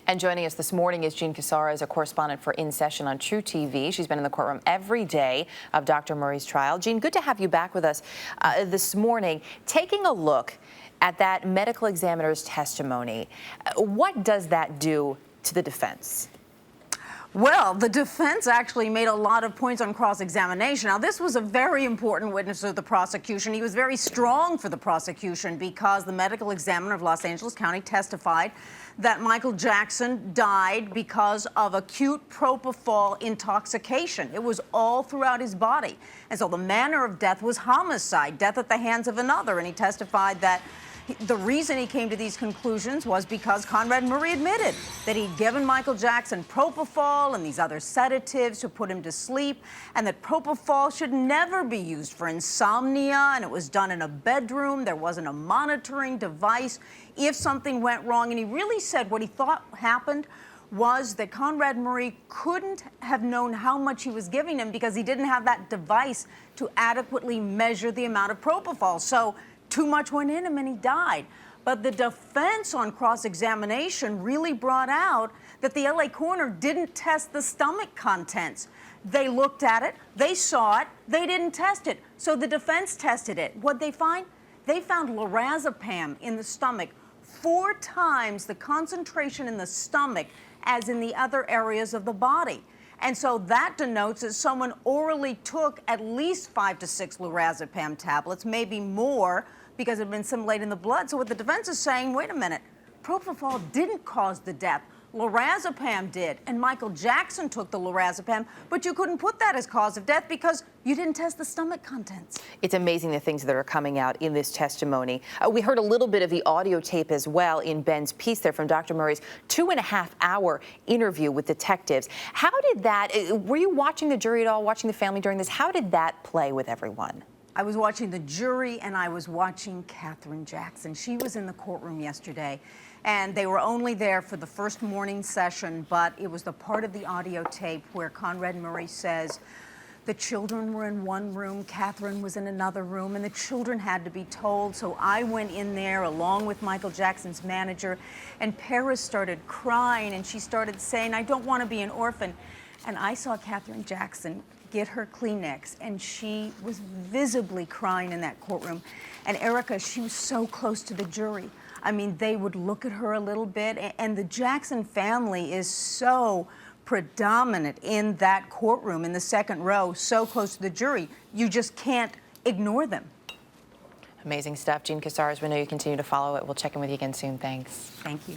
And joining us this morning is Jean Casarez, a correspondent for In Session on truTV. She's been in the courtroom every day of Dr. Murray's trial. Jean, good to have you back with us this morning. Taking a look at that medical examiner's testimony, what does that do to the defense? Well, the defense actually made a lot of points on cross-examination. Now, this was a very important witness of the prosecution. He was very strong for the prosecution because the medical examiner of Los Angeles County testified that Michael Jackson died because of acute propofol intoxication. It was all throughout his body. And so the manner of death was homicide, death at the hands of another. And he testified that the reason he came to these conclusions was because Conrad Murray admitted that he'd given Michael Jackson propofol and these other sedatives to put him to sleep, and that propofol should never be used for insomnia, and it was done in a bedroom. There wasn't a monitoring device if something went wrong. And he really said what he thought happened was that Conrad Murray couldn't have known how much he was giving him because he didn't have that device to adequately measure the amount of propofol. So too much went in him and he died. But the defense on cross-examination really brought out that the LA coroner didn't test the stomach contents. They looked at it, they saw it, they didn't test it. So the defense tested it. What'd they find? They found lorazepam in the stomach 4 times the concentration in the stomach as in the other areas of the body. And so that denotes that someone orally took at least 5 to 6 lorazepam tablets, maybe more, because it had been assimilated in the blood. So what the defense is saying, wait a minute, propofol didn't cause the death. Lorazepam did, and Michael Jackson took the lorazepam, but you couldn't put that as cause of death because you didn't test the stomach contents. It's amazing the things that are coming out in this testimony. We heard a little bit of the audio tape as well in Ben's piece there from Dr. Murray's 2.5-hour interview with detectives. How did that, were you watching the jury at all, watching the family during this? How did that play with everyone? I was watching the jury and I was watching Katherine Jackson. She was in the courtroom yesterday, and they were only there for the first morning session, but it was the part of the audio tape where Conrad Murray says the children were in one room, Katherine was in another room, and the children had to be told. So I went in there along with Michael Jackson's manager, and Paris started crying, and she started saying, "I don't want to be an orphan." And I saw Katherine Jackson get her Kleenex, and she was visibly crying in that courtroom. And Erica, she was so close to the jury. I mean, they would look at her a little bit, and the Jackson family is so predominant in that courtroom in the second row, so close to the jury. You just can't ignore them. Amazing stuff. Jean Casarez, we know you continue to follow it. We'll check in with you again soon. Thanks. Thank you.